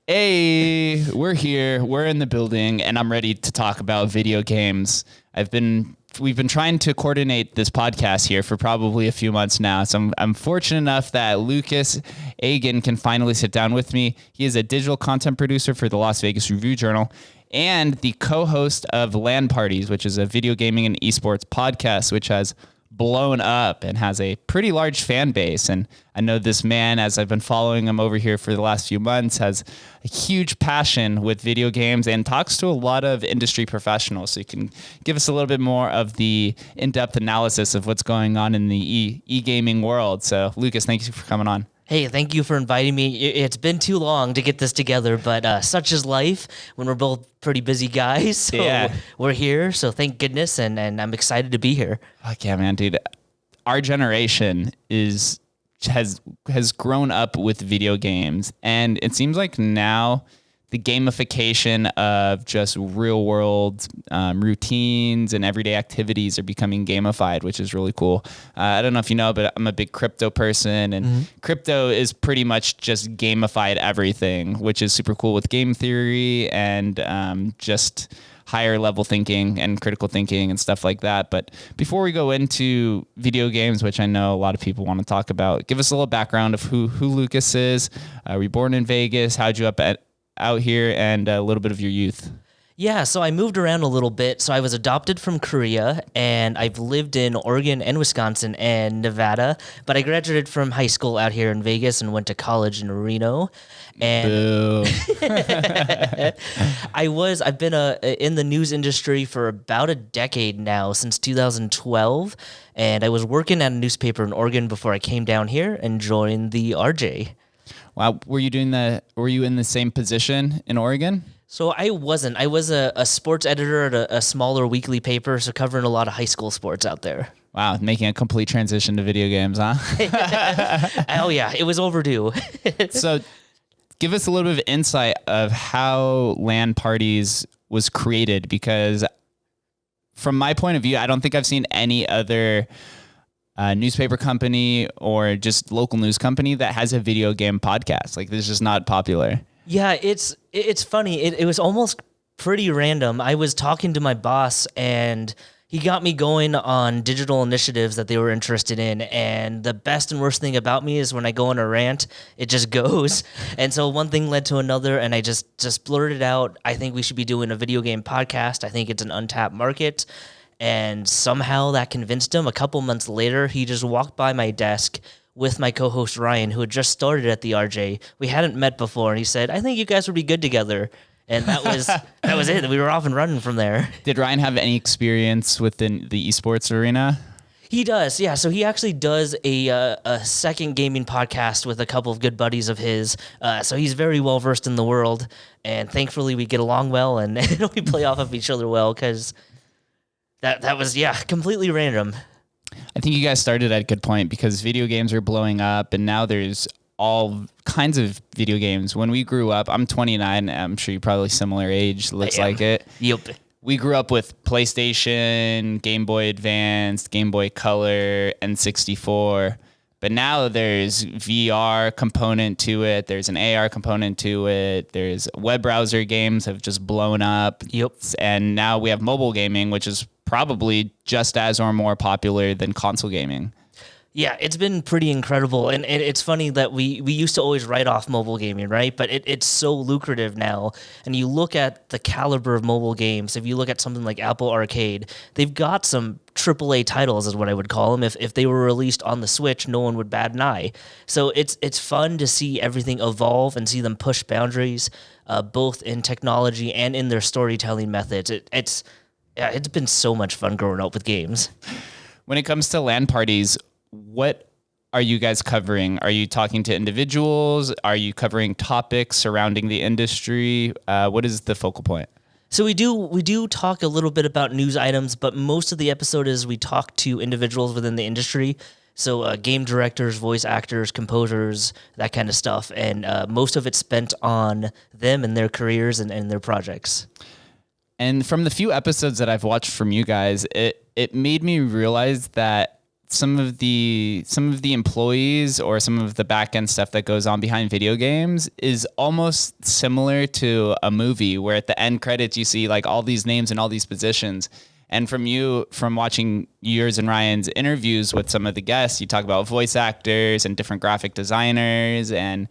Hey, we're here. We're in the building, and I'm ready to talk about video games. We've been trying to coordinate this podcast here for probably a few months now. So I'm fortunate enough that Lukas Eggen can finally sit down with me. He is a digital content producer for the Las Vegas Review-Journal and the co-host of LAN Parties, which is a video gaming and esports podcast, which has blown up and has a pretty large fan base. And I know this man, as I've been following him over here for the last few months, has a huge passion with video games and talks to a lot of industry professionals. So you can give us a little bit more of the in-depth analysis of what's going on in the e-gaming world. So Lukas, thank you for coming on. Hey, thank you for inviting me. It's been too long to get this together, but such is life when we're both pretty busy guys. So we're here, so thank goodness, and I'm excited to be here. Fuck yeah, man, dude. Our generation has grown up with video games, and it seems like now the gamification of just real world routines and everyday activities are becoming gamified, which is really cool. I don't know if you know, but I'm a big crypto person, and crypto is pretty much just gamified everything, which is super cool with game theory and just higher level thinking and critical thinking and stuff like that. But before we go into video games, which I know a lot of people want to talk about, give us a little background of who Lukas is. Were you born in Vegas? How'd you out here, and a little bit of your youth? Yeah, so I moved around a little bit. So I was adopted from Korea, and I've lived in Oregon and Wisconsin and Nevada, but I graduated from high school out here in Vegas and went to college in Reno. And I've been in the news industry for about a decade now, since 2012, and I was working at a newspaper in Oregon before I came down here and joined the RJ. Wow, were you in the same position in Oregon? So I wasn't. I was a sports editor at a smaller weekly paper, so covering a lot of high school sports out there. Wow, making a complete transition to video games, huh? Oh yeah, it was overdue. So give us a little bit of insight of how LAN Parties was created, because from my point of view, I don't think I've seen any other newspaper company or just local news company that has a video game podcast. Like, this is just not popular. Yeah, it's funny. It was almost pretty random. I was talking to my boss, and he got me going on digital initiatives that they were interested in. And the best and worst thing about me is when I go on a rant, it just goes. And so one thing led to another, and I just blurted out, I think we should be doing a video game podcast. I think it's an untapped market. And somehow that convinced him. A couple months later, he just walked by my desk with my co-host Ryan, who had just started at the RJ. We hadn't met before, and he said, "I think you guys would be good together." And that was it. We were off and running from there. Did Ryan have any experience within the esports arena? He does, yeah. So he actually does a second gaming podcast with a couple of good buddies of his. So he's very well versed in the world, and thankfully we get along well, and we play off of each other well, because that was completely random. I think you guys started at a good point, because video games are blowing up, and now there's all kinds of video games. When we grew up, I'm 29. I'm sure you're probably similar age. Looks like it. Yep. We grew up with PlayStation, Game Boy Advance, Game Boy Color, N64. But now there's VR component to it. There's an AR component to it. There's web browser games have just blown up. Yep. And now we have mobile gaming, which is probably just as or more popular than console gaming. Yeah, it's been pretty incredible. And it's funny that we used to always write off mobile gaming, right? But it's so lucrative now. And you look at the caliber of mobile games. If you look at something like Apple Arcade, they've got some AAA titles, is what I would call them. If they were released on the Switch, no one would bat an eye. So it's fun to see everything evolve and see them push boundaries, both in technology and in their storytelling methods. It's been so much fun growing up with games. When it comes to LAN parties, what are you guys covering? Are you talking to individuals? Are you covering topics surrounding the industry? What is the focal point? So we do talk a little bit about news items, but most of the episode is we talk to individuals within the industry. So game directors, voice actors, composers, that kind of stuff. And most of it's spent on them and their careers and their projects. And from the few episodes that I've watched from you guys, it made me realize that some of the employees or some of the back end stuff that goes on behind video games is almost similar to a movie where at the end credits you see like all these names and all these positions. And from watching yours and Ryan's interviews with some of the guests, you talk about voice actors and different graphic designers and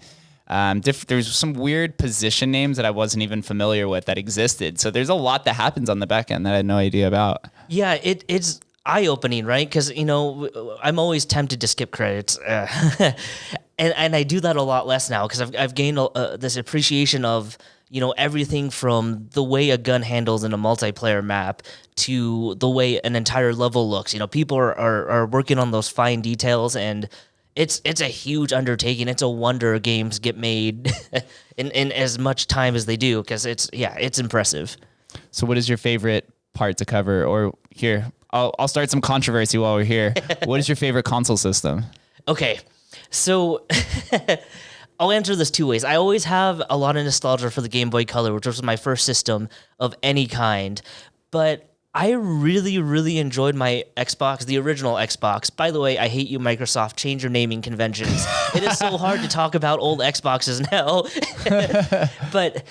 there's some weird position names that I wasn't even familiar with that existed. So there's a lot that happens on the back end that I had no idea about. Yeah, it's eye-opening, right? Because, I'm always tempted to skip credits. And I do that a lot less now because I've gained this appreciation of, everything from the way a gun handles in a multiplayer map to the way an entire level looks. People are working on those fine details, and it's a huge undertaking. It's a wonder games get made in as much time as they do because it's impressive. So what is your favorite part to cover? Or here, I'll start some controversy while we're here. What is your favorite console system? Okay, so I'll answer this two ways. I always have a lot of nostalgia for the Game Boy Color, which was my first system of any kind. But I really, really enjoyed my Xbox, the original Xbox. By the way, I hate you, Microsoft. Change your naming conventions. It is so hard to talk about old Xboxes now. But,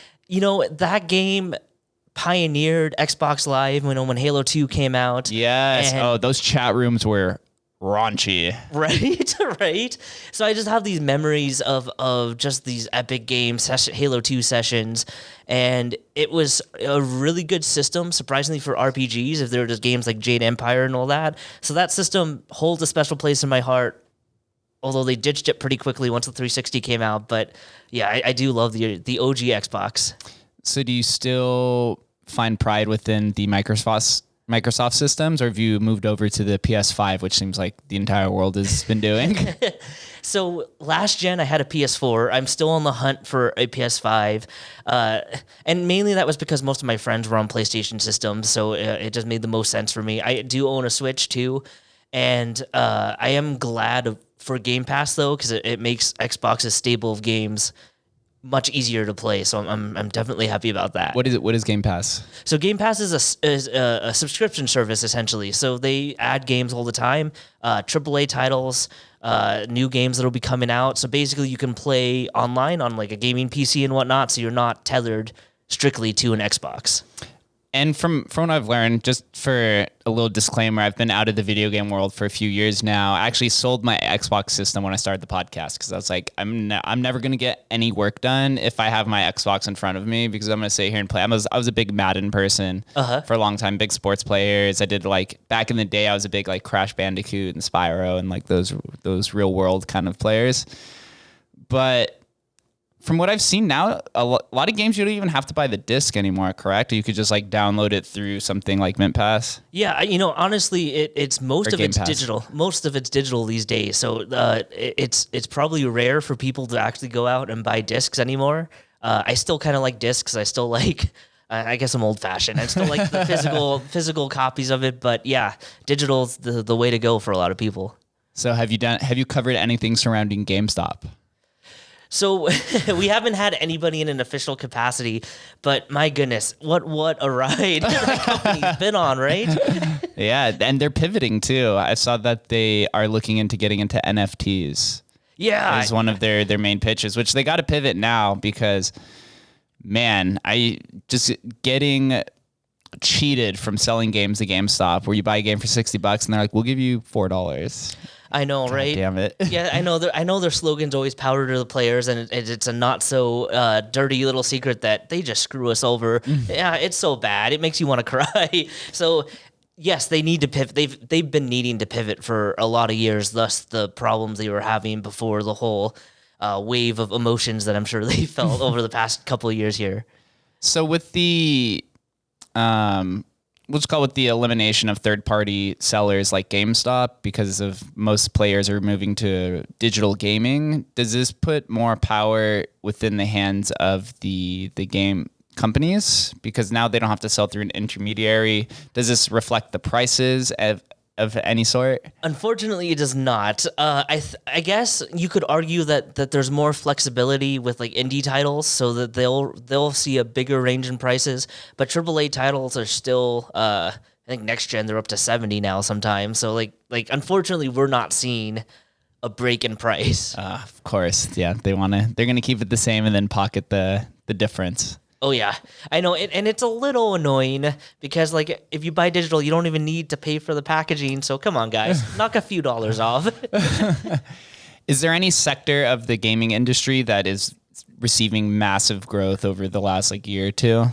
that game pioneered Xbox Live when Halo 2 came out. Yes. Those chat rooms were raunchy. Right. So I just have these memories of just these epic games, Halo 2 sessions, and it was a really good system, surprisingly, for RPGs, if there were just games like Jade Empire and all that. So that system holds a special place in my heart, although they ditched it pretty quickly once the 360 came out. But yeah, I do love the OG Xbox. So do you still find pride within the Microsoft systems, or have you moved over to the PS5, which seems like the entire world has been doing? So last gen, I had a PS4. I'm still on the hunt for a PS5. And mainly that was because most of my friends were on PlayStation systems, so it just made the most sense for me. I do own a Switch too, and I am glad for Game Pass, though, because it makes Xbox's stable of games much easier to play, so I'm definitely happy about that. What is Game Pass? So Game Pass is a subscription service, essentially. So they add games all the time, AAA titles, new games that'll be coming out. So basically, you can play online on like a gaming PC and whatnot. So you're not tethered strictly to an Xbox. And from what I've learned, just for a little disclaimer, I've been out of the video game world for a few years now. I actually sold my Xbox system when I started the podcast because I was like, I'm never going to get any work done if I have my Xbox in front of me because I'm going to sit here and play. I was a big Madden person for a long time, big sports players. I did back in the day, I was a big Crash Bandicoot and Spyro and those real world kind of players. But from what I've seen now, a lot of games you don't even have to buy the disc anymore, correct? You could just download it through something like Mint Pass. Yeah, honestly, it's most of it's digital. Most of it's digital these days. So it's probably rare for people to actually go out and buy discs anymore. I still kind of like discs. I still like. I guess I'm old fashioned. I still like the physical copies of it. But yeah, digital's the way to go for a lot of people. So have you covered anything surrounding GameStop? So we haven't had anybody in an official capacity, but my goodness, what a ride that company's been on, right? Yeah, and they're pivoting too. I saw that they are looking into getting into NFTs. Yeah. As one of their main pitches, which they got to pivot now because, man, I just getting cheated from selling games to GameStop where you buy a game for $60 and they're like, we'll give you $4. I know, God right? Damn it. Yeah, I know their slogan's always power to the players, and it's a not so dirty little secret that they just screw us over. Yeah, it's so bad. It makes you want to cry. So yes, they need to pivot. They've been needing to pivot for a lot of years, thus the problems they were having before the whole wave of emotions that I'm sure they felt over the past couple of years here. So with the let's call it the elimination of third-party sellers like GameStop because of most players are moving to digital gaming. Does this put more power within the hands of the game companies because now they don't have to sell through an intermediary? Does this reflect the prices of any sort? Unfortunately, it does not. I guess you could argue that there's more flexibility with indie titles, so that they'll see a bigger range in prices. But AAA titles are still I think next gen they're up to 70 now sometimes. So like unfortunately we're not seeing a break in price. Of course, yeah. They're gonna keep it the same and then pocket the difference. Oh yeah, I know, and it's a little annoying because like if you buy digital, you don't even need to pay for the packaging. So come on, guys, knock a few dollars off. Is there any sector of the gaming industry that is receiving massive growth over the last like year or two?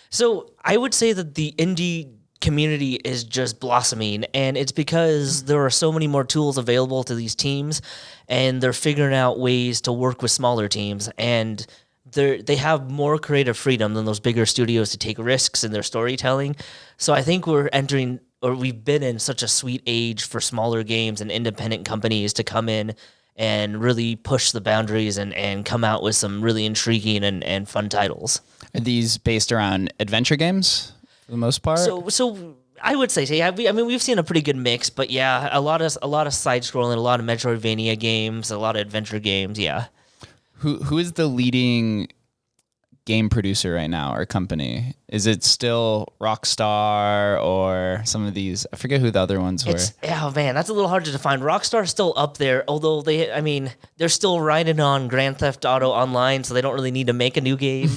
So I would say that the indie community is just blossoming, and it's because there are so many more tools available to these teams, and they're figuring out ways to work with smaller teams, and they have more creative freedom than those bigger studios to take risks in their storytelling. So I think we've been in such a sweet age for smaller games and independent companies to come in and really push the boundaries and come out with some really intriguing and fun titles. Are these based around adventure games for the most part? So I would say, yeah. We've seen a pretty good mix, but yeah, a lot of side scrolling, a lot of Metroidvania games, a lot of adventure games. Yeah. Who is the leading game producer right now or company? Is it still Rockstar or some of these? I forget who the other ones were. Oh man, that's a little hard to define. Rockstar's still up there, although they're still riding on Grand Theft Auto Online, so they don't really need to make a new game.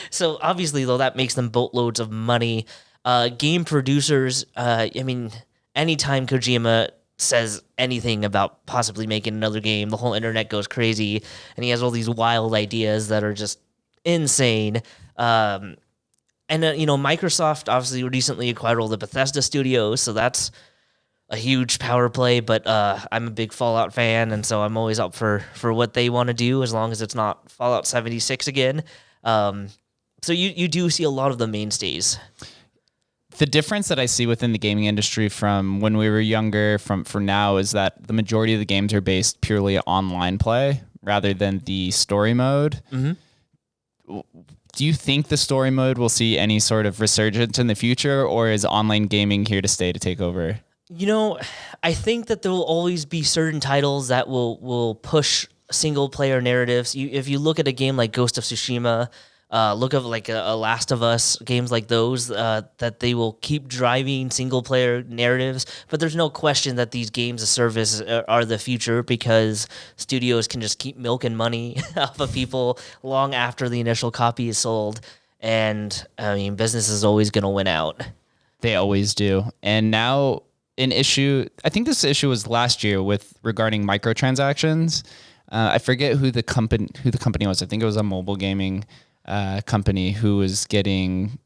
So obviously, though, that makes them boatloads of money. Game producers, anytime Kojima says anything about possibly making another game, the whole internet goes crazy, and he has all these wild ideas that are just insane. Microsoft obviously recently acquired all the Bethesda studios, so that's a huge power play, but I'm a big Fallout fan, and so I'm always up for what they want to do, as long as it's not Fallout 76 again. So you do see a lot of the mainstays. The difference that I see within the gaming industry from when we were younger for now is that the majority of the games are based purely on online play rather than the story mode. Mm-hmm. Do you think the story mode will see any sort of resurgence in the future, or is online gaming here to stay to take over? I think that there will always be certain titles that will push single player narratives. If you look at a game like Ghost of Tsushima, look at like a Last of Us, games like those, that they will keep driving single player narratives. But there's no question that these games of service are the future, because studios can just keep milking money off of people long after the initial copy is sold. And business is always going to win out. They always do. And now I think this issue was last year regarding microtransactions. I forget who the company was. I think it was a mobile gaming company who was getting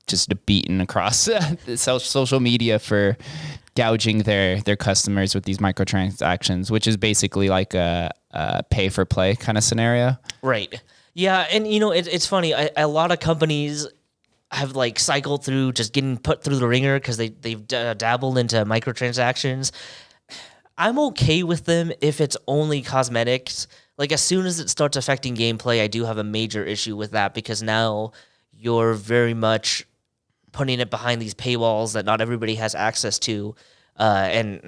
just beaten across social media for gouging their customers with these microtransactions, which is basically like a pay for play kind of scenario. Right. Yeah, and it's funny. A lot of companies have like cycled through just getting put through the ringer because they've dabbled into microtransactions. I'm okay with them if it's only cosmetics. Like, as soon as it starts affecting gameplay, I do have a major issue with that, because now you're very much putting it behind these paywalls that not everybody has access to. And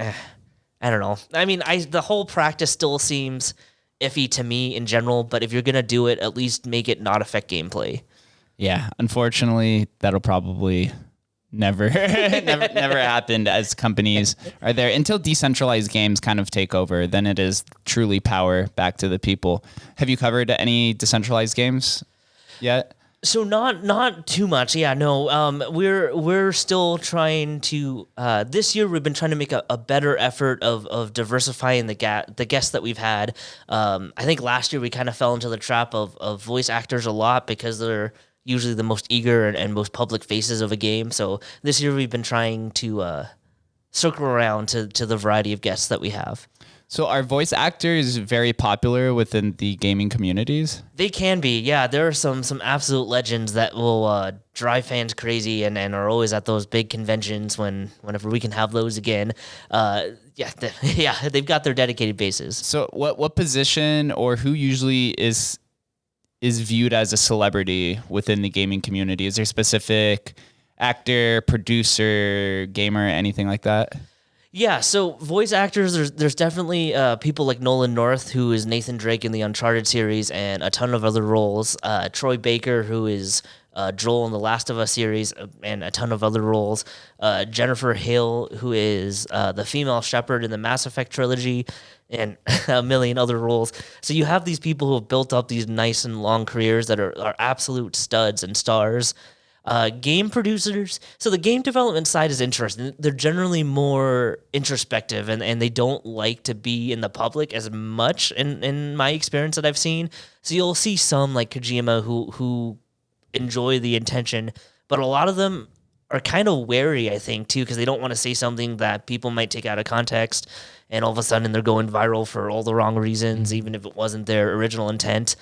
I don't know. The whole practice still seems iffy to me in general, but if you're going to do it, at least make it not affect gameplay. Yeah, unfortunately, that'll probably never happened, as companies are there until decentralized games kind of take over. Then it is truly power back to the people. Have you covered any decentralized games yet? So not too much. Yeah, no. We're still trying to. This year we've been trying to make a better effort of diversifying the guests that we've had. I think last year we kind of fell into the trap of voice actors a lot, because they're usually the most eager and most public faces of a game. So this year we've been trying to circle around to the variety of guests that we have. So are voice actors very popular within the gaming communities? They can be, yeah. There are some absolute legends that will drive fans crazy and are always at those big conventions whenever we can have those again. They've got their dedicated bases. So what position or who usually is viewed as a celebrity within the gaming community? Is there a specific actor, producer, gamer, anything like that? Yeah, so voice actors, there's definitely people like Nolan North, who is Nathan Drake in the Uncharted series, and a ton of other roles. Troy Baker, who is Joel in the Last of Us series, and a ton of other roles. Jennifer Hale, who is the female Shepard in the Mass Effect trilogy, and a million other roles. So you have these people who have built up these nice and long careers that are absolute studs and stars. Game producers. So the game development side is interesting. They're generally more introspective and they don't like to be in the public as much in my experience that I've seen. So you'll see some like Kojima who enjoy the attention, but a lot of them are kind of wary, I think, too, because they don't want to say something that people might take out of context, and all of a sudden they're going viral for all the wrong reasons, even if it wasn't their original intent.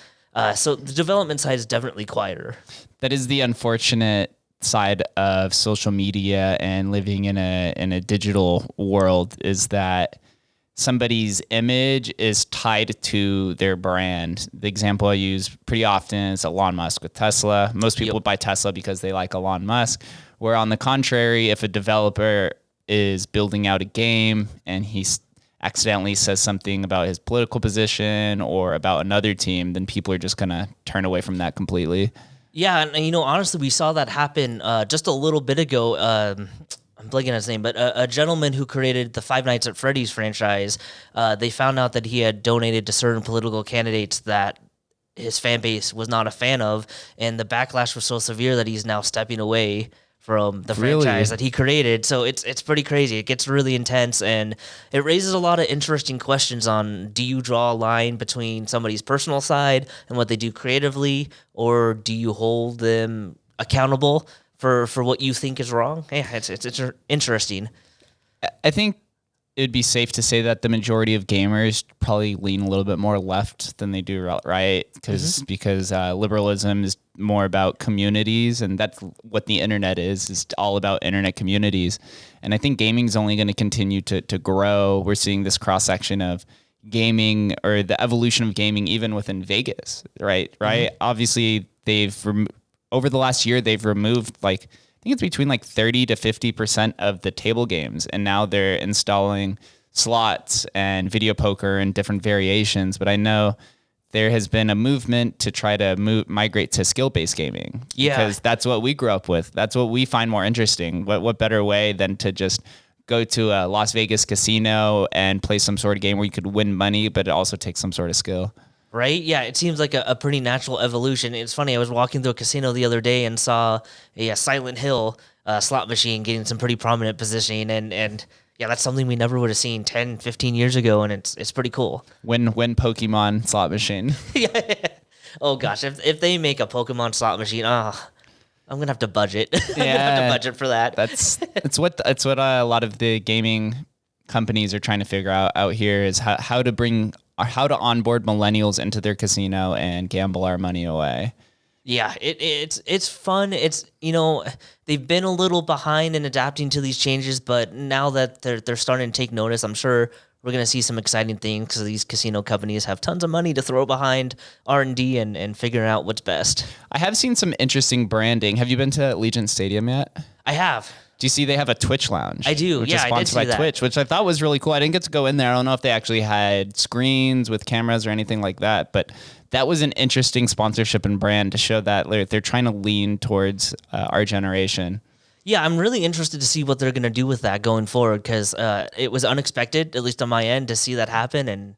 So the development side is definitely quieter. That is the unfortunate side of social media and living in a digital world, is that somebody's image is tied to their brand. The example I use pretty often is Elon Musk with Tesla. Most people buy Tesla because they like Elon Musk. Where on the contrary, if a developer is building out a game and he's accidentally says something about his political position or about another team, then people are just going to turn away from that completely. Yeah, and honestly, we saw that happen just a little bit ago. I'm blanking on his name, but a gentleman who created the Five Nights at Freddy's franchise, they found out that he had donated to certain political candidates that his fan base was not a fan of, and the backlash was so severe that he's now stepping away from the franchise that he created. So it's pretty crazy. It gets really intense, and it raises a lot of interesting questions on, do you draw a line between somebody's personal side and what they do creatively, or do you hold them accountable for what you think is wrong? Yeah, it's interesting. I think it would be safe to say that the majority of gamers probably lean a little bit more left than they do right, because liberalism is more about communities, and that's what the internet is all about, internet communities. And I think gaming is only going to continue to grow. We're seeing this cross section of gaming, or the evolution of gaming, even within Vegas, right? Obviously, over the last year, they've removed I think it's between 30 to 50% of the table games. And now they're installing slots and video poker and different variations. But I know there has been a movement to try to migrate to skill-based gaming. Yeah. Because that's what we grew up with. That's what we find more interesting. What better way than to just go to a Las Vegas casino and play some sort of game where you could win money, but it also takes some sort of skill. Right? Yeah, it seems like a pretty natural evolution. It's funny, I was walking through a casino the other day and saw a Silent Hill slot machine getting some pretty prominent positioning, and yeah, that's something we never would have seen 10, 15 years ago, and it's pretty cool. When Pokemon slot machine. Yeah. Oh gosh, if they make a Pokemon slot machine, I'm gonna have to budget. I'm gonna have to budget for that. That's what a lot of the gaming companies are trying to figure out here, is how to onboard millennials into their casino and gamble our money away. Yeah, it's fun. It's they've been a little behind in adapting to these changes, but now that they're starting to take notice, I'm sure we're gonna see some exciting things, because these casino companies have tons of money to throw behind R&D and figuring out what's best. I have seen some interesting branding. Have you been to Allegiant Stadium yet? I have. Do you see they have a Twitch lounge? I do. Which is sponsored by Twitch, which I thought was really cool. I didn't get to go in there. I don't know if they actually had screens with cameras or anything like that, but that was an interesting sponsorship and brand to show that they're trying to lean towards our generation. Yeah, I'm really interested to see what they're going to do with that going forward, because it was unexpected, at least on my end, to see that happen, and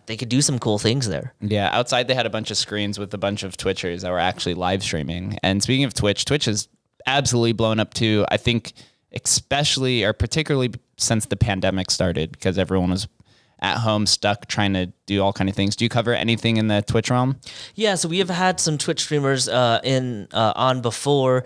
they could do some cool things there. Yeah, outside they had a bunch of screens with a bunch of Twitchers that were actually live streaming. And speaking of Twitch is absolutely blown up too. I think especially or particularly since the pandemic started, because everyone was at home stuck trying to do all kind of things. Do you cover anything in the Twitch realm? Yeah, so we have had some Twitch streamers on before.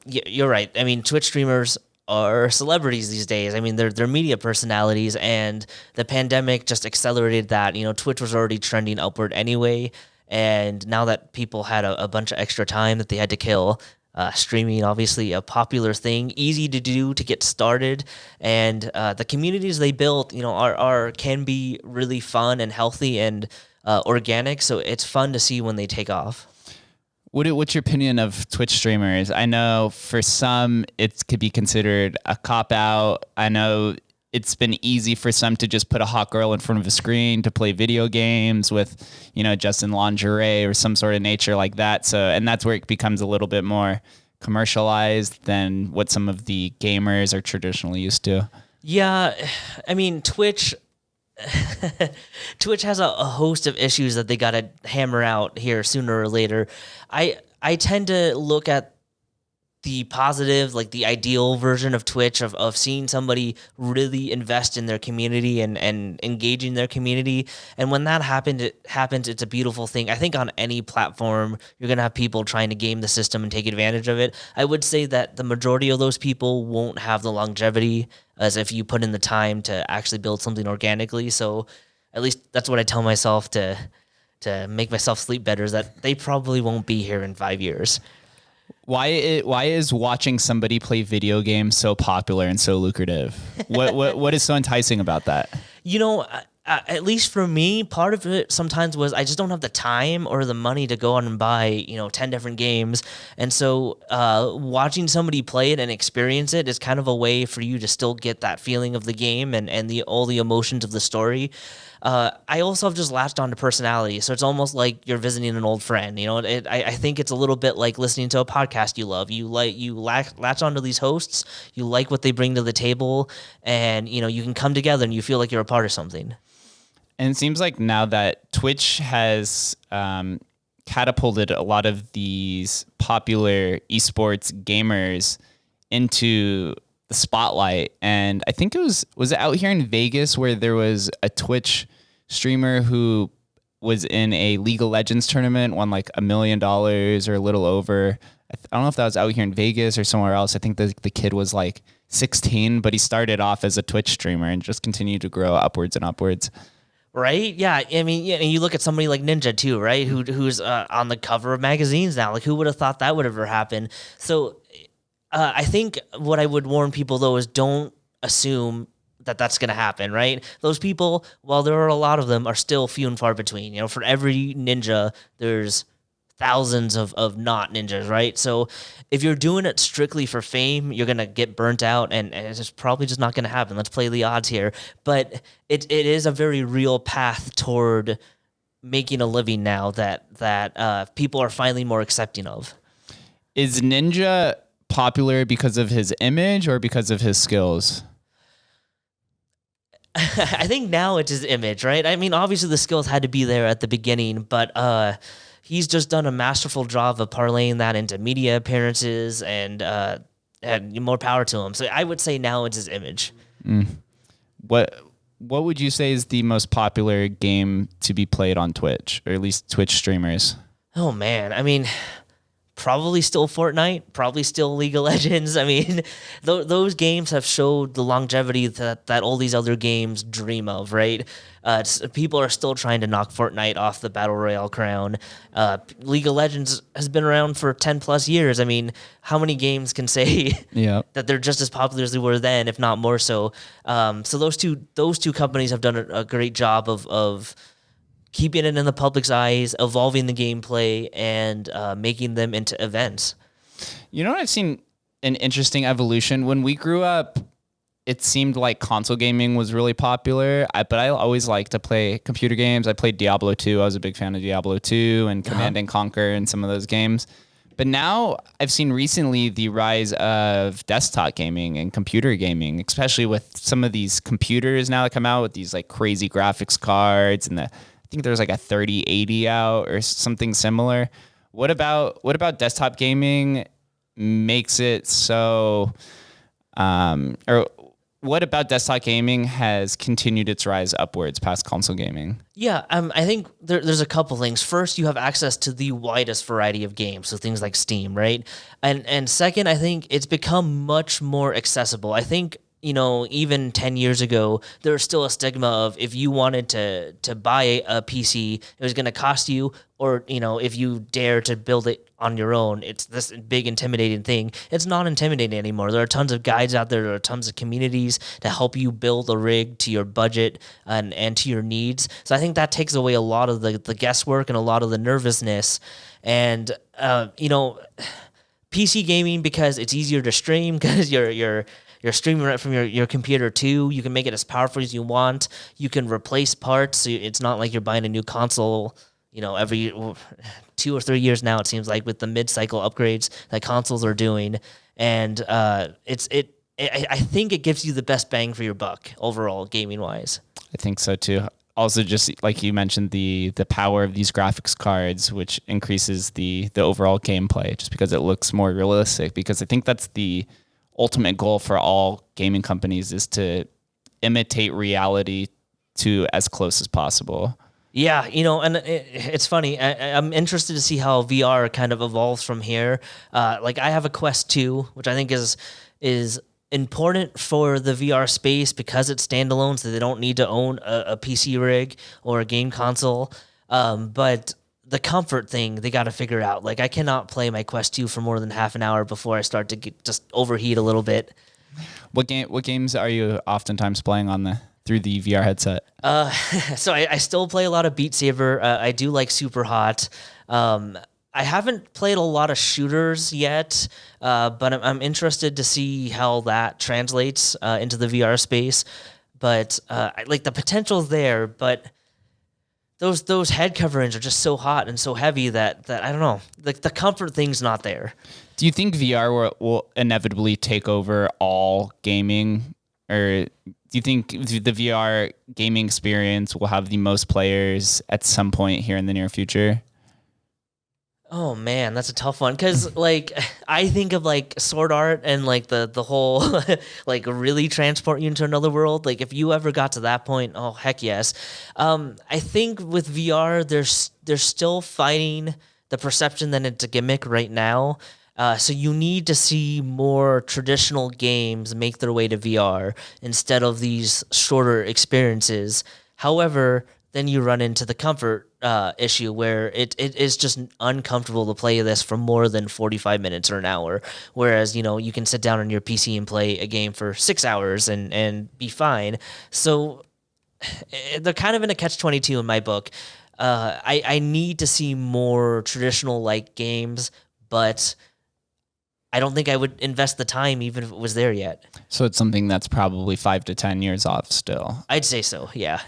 You're right. I mean, Twitch streamers are celebrities these days. I mean, they're media personalities, and the pandemic just accelerated that. Twitch was already trending upward anyway, and now that people had a bunch of extra time that they had to kill, streaming, obviously a popular thing, easy to do to get started, and the communities they built, can be really fun and healthy and organic. So it's fun to see when they take off. What's your opinion of Twitch streamers? I know for some it could be considered a cop out. I know it's been easy for some to just put a hot girl in front of a screen to play video games with, just in lingerie or some sort of nature like that. So, and that's where it becomes a little bit more commercialized than what some of the gamers are traditionally used to. Yeah, I mean, Twitch has a host of issues that they got to hammer out here sooner or later. I tend to look at the positive, like the ideal version of Twitch of seeing somebody really invest in their community and engaging their community. And when that happens, it's a beautiful thing. I think on any platform, you're going to have people trying to game the system and take advantage of it. I would say that the majority of those people won't have the longevity as if you put in the time to actually build something organically. So at least that's what I tell myself to make myself sleep better, is that they probably won't be here in 5 years. Why is watching somebody play video games so popular and so lucrative? What is so enticing about that? At least for me, part of it sometimes was I just don't have the time or the money to go out and buy, 10 different games. And so watching somebody play it and experience it is kind of a way for you to still get that feeling of the game and all the emotions of the story. I also have just latched onto personality, so it's almost like you're visiting an old friend. I think it's a little bit like listening to a podcast you love. You latch onto these hosts, you like what they bring to the table, and you can come together and you feel like you're a part of something. And it seems like now that Twitch has catapulted a lot of these popular esports gamers into the spotlight. And I think was it out here in Vegas where there was a Twitch streamer who was in a League of Legends tournament, won like $1 million or a little over. I don't know if that was out here in Vegas or somewhere else. I think the kid was like 16, but he started off as a Twitch streamer and just continued to grow upwards and upwards. Right? Yeah. I mean, and you look at somebody like Ninja too, right? Who's on the cover of magazines now. Like, who would have thought that would ever happen? So I think what I would warn people, though, is don't assume that that's going to happen, right? Those people, while there are a lot of them, are still few and far between. For every ninja, there's thousands of not ninjas, right? So if you're doing it strictly for fame, you're going to get burnt out, and it's just probably just not going to happen. Let's play the odds here. But it is a very real path toward making a living now that people are finally more accepting of. Is Ninja popular because of his image or because of his skills? I think now it's his image, right? I mean, obviously the skills had to be there at the beginning, but he's just done a masterful job of parlaying that into media appearances, and more power to him. So I would say now it's his image. What would you say is the most popular game to be played on Twitch, or at least Twitch streamers? Oh man, I mean, probably still Fortnite, probably still League of Legends. I mean, those games have showed the longevity that all these other games dream of, right? People are still trying to knock Fortnite off the Battle Royale crown. League of Legends has been around for 10 plus years. I mean, how many games can say that they're just as popular as they were then, if not more so? So those two companies have done a great job of keeping it in the public's eyes, evolving the gameplay, and making them into events. You know what I've seen an interesting evolution? When we grew up, it seemed like console gaming was really popular, but I always liked to play computer games. I played Diablo 2. I was a big fan of Diablo 2 and Command and Conquer and some of those games. But now I've seen recently the rise of desktop gaming and computer gaming, especially with some of these computers now that come out with these like crazy graphics cards, and I think there's like a 3080 out or something similar. What about desktop gaming makes it so, or what about desktop gaming has continued its rise upwards past console gaming? Yeah, I think there's a couple things. First, you have access to the widest variety of games, so things like Steam, right? And second, I think it's become much more accessible. I think, even 10 years ago, there was still a stigma of if you wanted to buy a PC, it was going to cost you, or, if you dare to build it on your own, it's this big intimidating thing. It's not intimidating anymore. There are tons of guides out there. There are tons of communities to help you build a rig to your budget and to your needs. So I think that takes away a lot of the guesswork and a lot of the nervousness. And, PC gaming, because it's easier to stream, because you're You're streaming right from your computer too. You can make it as powerful as you want. You can replace parts. So it's not like you're buying a new console, every 2 or 3 years now, it seems like, with the mid-cycle upgrades that consoles are doing. And I think it gives you the best bang for your buck overall, gaming-wise. I think so too. Also, just like you mentioned, the power of these graphics cards, which increases the overall gameplay, just because it looks more realistic. Because I think that's the ultimate goal for all gaming companies, is to imitate reality to as close as possible. Yeah, and it's funny. I'm interested to see how VR kind of evolves from here. Like I have a Quest 2, which I think is important for the VR space because it's standalone, so they don't need to own a PC rig or a game console. But the comfort thing, they got to figure out. Like I cannot play my Quest 2 for more than half an hour before I start to just overheat a little bit. What games are you oftentimes playing through the VR headset? So I still play a lot of Beat Saber. I do like Super Hot. I haven't played a lot of shooters yet, but I'm interested to see how that translates into the VR space. But like the potential's there, but those head coverings are just so hot and so heavy that I don't know. Like the comfort thing's not there. Do you think VR will inevitably take over all gaming, or do you think the VR gaming experience will have the most players at some point here in the near future? Oh man, that's a tough one, because like I think of like Sword Art and like the whole like really transport you into another world. Like if you ever got to that point, oh heck yes. I think with VR, they're still fighting the perception that it's a gimmick right now. So you need to see more traditional games make their way to VR instead of these shorter experiences. However, then you run into the comfort issue where it is just uncomfortable to play this for more than 45 minutes or an hour. Whereas, you can sit down on your PC and play a game for 6 hours and be fine. So they're kind of in a catch-22 in my book. I need to see more traditional like games, but I don't think I would invest the time even if it was there yet. So it's something that's probably 5 to 10 years off still. I'd say so, yeah.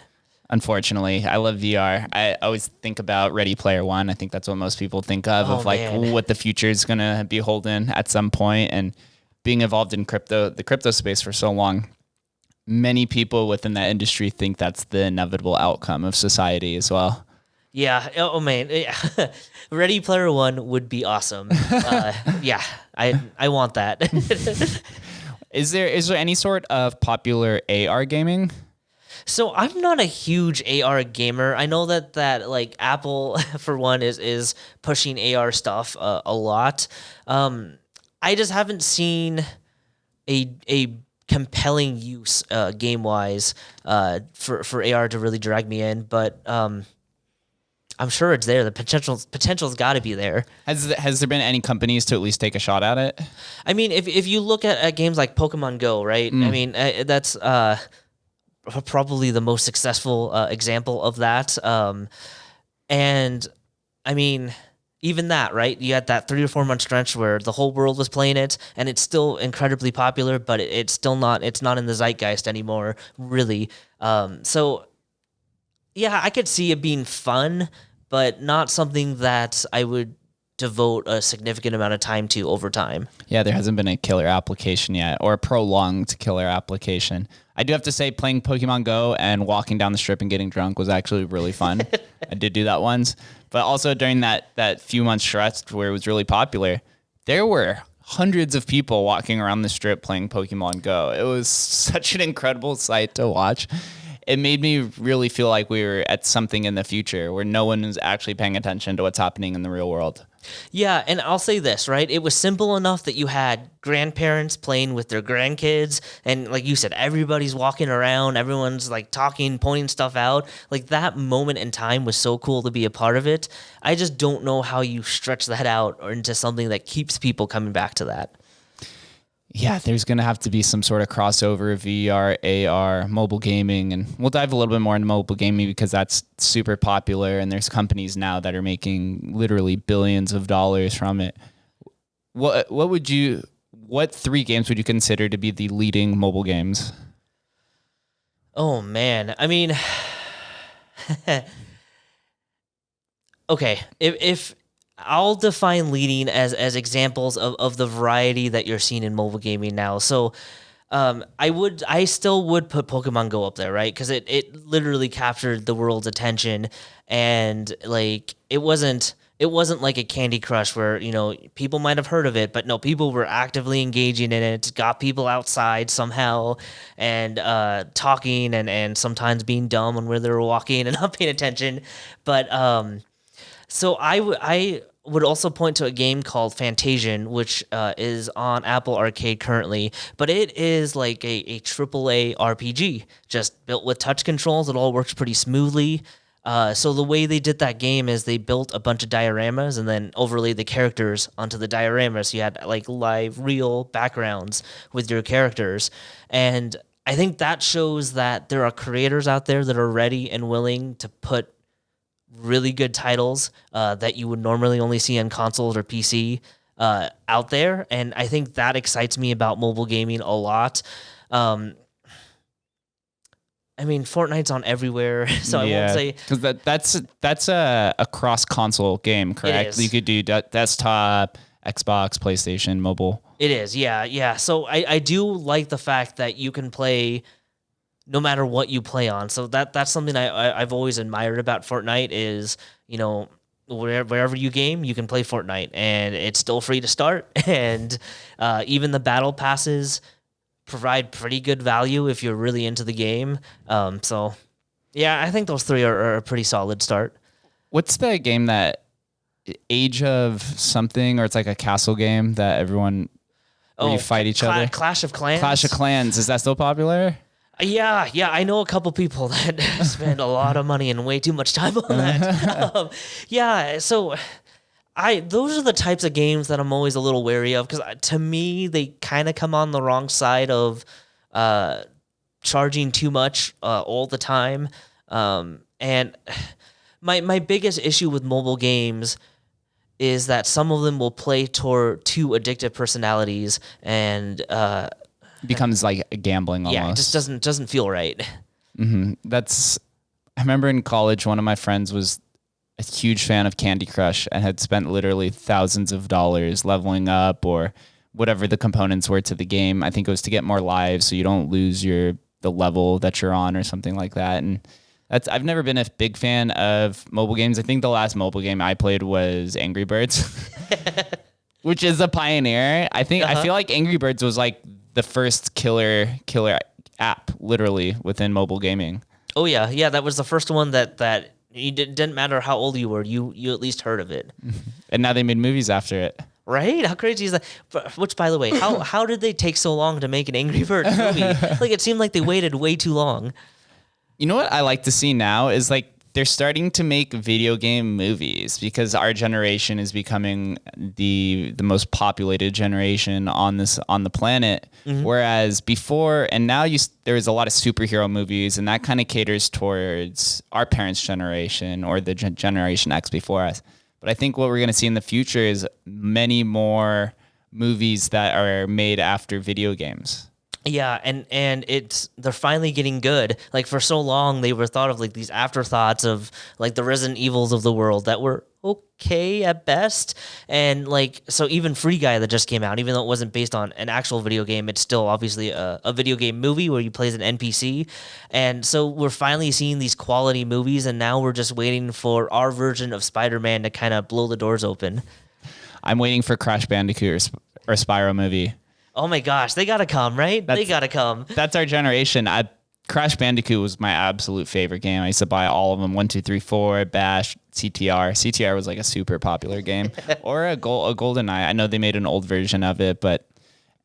Unfortunately, I love VR. I always think about Ready Player One. I think that's what most people think of like man. What the future is going to be holding at some point. And being involved in the crypto space for so long, many people within that industry think that's the inevitable outcome of society as well. Yeah. Oh man. Ready Player One would be awesome. Yeah. I want that. Is there any sort of popular AR gaming? So I'm not a huge AR gamer. I know that like Apple for one is pushing AR stuff a lot. I just haven't seen a compelling use game wise for AR to really drag me in, but I'm sure it's there. The potential's got to be there. Has there been any companies to at least take a shot at it? I mean, if you look at games like Pokemon Go, right? I mean, that's probably the most successful example of that. And I mean, even that, right? You had that 3 or 4 month stretch where the whole world was playing it, and it's still incredibly popular, but it's not in the zeitgeist anymore, really. So yeah, I could see it being fun, but not something that I would devote a significant amount of time to over time. Yeah, there hasn't been a killer application yet, or a prolonged killer application. I do have to say, playing Pokemon Go and walking down the strip and getting drunk was actually really fun. I did do that once. But also during that few months stretch where it was really popular, there were hundreds of people walking around the strip playing Pokemon Go. It was such an incredible sight to watch. It made me really feel like we were at something in the future where no one is actually paying attention to what's happening in the real world. Yeah, and I'll say this, right? It was simple enough that you had grandparents playing with their grandkids, and like you said, everybody's walking around, everyone's like talking, pointing stuff out. Like that moment in time was so cool to be a part of it. I just don't know how you stretch that out or into something that keeps people coming back to that. Yeah, there's going to have to be some sort of crossover, VR, AR, mobile gaming, and we'll dive a little bit more into mobile gaming because that's super popular, and there's companies now that are making literally billions of dollars from it. What what 3 games would you consider to be the leading mobile games? Oh man, I mean, okay, if I'll define leading as examples of the variety that you're seeing in mobile gaming now. So I still would put Pokemon Go up there, right? Because it literally captured the world's attention, and like it wasn't like a Candy Crush where people might have heard of it, but no, people were actively engaging in it. Got people outside somehow, and talking and sometimes being dumb on where they were walking and not paying attention. But so I would also point to a game called Fantasian, which is on Apple Arcade currently, but it is like a AAA RPG, just built with touch controls. It all works pretty smoothly. So the way they did that game is they built a bunch of dioramas and then overlaid the characters onto the dioramas. So you had like live, real backgrounds with your characters. And I think that shows that there are creators out there that are ready and willing to put really good titles that you would normally only see on consoles or PC out there. And I think that excites me about mobile gaming a lot. I mean, Fortnite's on everywhere, so I won't say... Because that's a cross-console game, correct? It is. You could do desktop, Xbox, PlayStation, mobile. It is, yeah. So I do like the fact that you can play no matter what you play on. So that's something I've always admired about Fortnite is, wherever you game, you can play Fortnite, and it's still free to start. And even the battle passes provide pretty good value if you're really into the game. So, yeah, I think those 3 are a pretty solid start. What's the game that Age of something, or it's like a castle game that everyone where you fight each other? Clash of Clans. Clash of Clans. Is that still popular? Yeah, I know a couple people that spend a lot of money and way too much time on that. So those are the types of games that I'm always a little wary of, because to me they kind of come on the wrong side of charging too much all the time. And my biggest issue with mobile games is that some of them will play toward too addictive personalities, and becomes like gambling almost. Yeah, it just doesn't feel right. Mm-hmm. I remember in college, one of my friends was a huge fan of Candy Crush and had spent literally thousands of dollars leveling up or whatever the components were to the game. I think it was to get more lives so you don't lose the level that you're on or something like that. And I've never been a big fan of mobile games. I think the last mobile game I played was Angry Birds, which is a pioneer. I feel like Angry Birds was like the first killer app, literally, within mobile gaming. Oh yeah, that was the first one that you didn't matter how old you were, you at least heard of it. And now they made movies after it. Right? How crazy is that? Which, by the way, how did they take so long to make an Angry Birds movie? Like, it seemed like they waited way too long. You know what I like to see now is like they're starting to make video game movies, because our generation is becoming the most populated generation on the planet. Mm-hmm. Whereas before and now there is a lot of superhero movies, and that kind of caters towards our parents' generation or the Generation X before us. But I think what we're going to see in the future is many more movies that are made after video games. Yeah, and they're finally getting good. Like, for so long they were thought of like these afterthoughts of like the Resident Evils of the world that were okay at best. And like, so even Free Guy that just came out, even though it wasn't based on an actual video game, it's still obviously a video game movie where you play as an NPC. And so we're finally seeing these quality movies, and now we're just waiting for our version of Spider-Man to kind of blow the doors open. I'm waiting for Crash Bandicoot or Spyro movie. Oh my gosh, they gotta come, right? They gotta come. That's our generation. Crash Bandicoot was my absolute favorite game. I used to buy all of them: 1, 2, 3, 4, Bash, CTR. CTR was like a super popular game, or a GoldenEye. I know they made an old version of it, but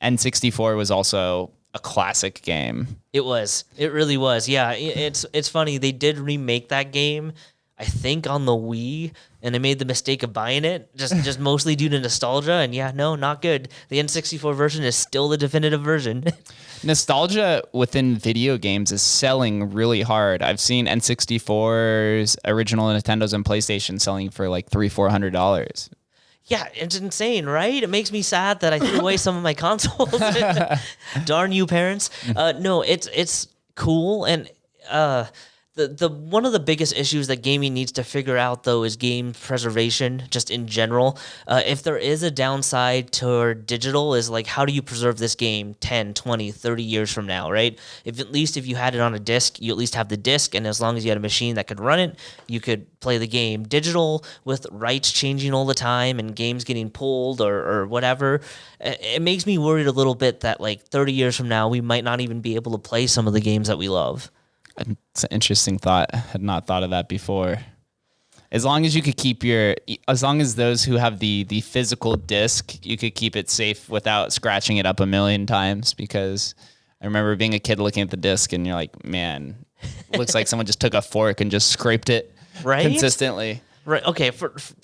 N64 was also a classic game. It was. It really was. Yeah, it's funny. They did remake that game, I think, on the Wii, and they made the mistake of buying it, just mostly due to nostalgia. And yeah, no, not good. The N64 version is still the definitive version. Nostalgia within video games is selling really hard. I've seen N64s, original Nintendos, and PlayStation selling for like $300-$400. Yeah, it's insane, right? It makes me sad that I threw away some of my consoles. Darn you, parents. No, it's cool, and the one of the biggest issues that gaming needs to figure out though is game preservation, just in general. If there is a downside to digital, is like how do you preserve this game 10, 20, 30 years from now, right? If you had it on a disc, you at least have the disc, and as long as you had a machine that could run it, you could play the game. Digital, with rights changing all the time and games getting pulled or whatever, it makes me worried a little bit that like 30 years from now we might not even be able to play some of the games that we love. It's an interesting thought. I had not thought of that before. As long as you could as long as those who have the physical disc, you could keep it safe without scratching it up a million times. Because I remember being a kid looking at the disc and you're like, man, it looks like someone just took a fork and just scraped it consistently. Right. Okay.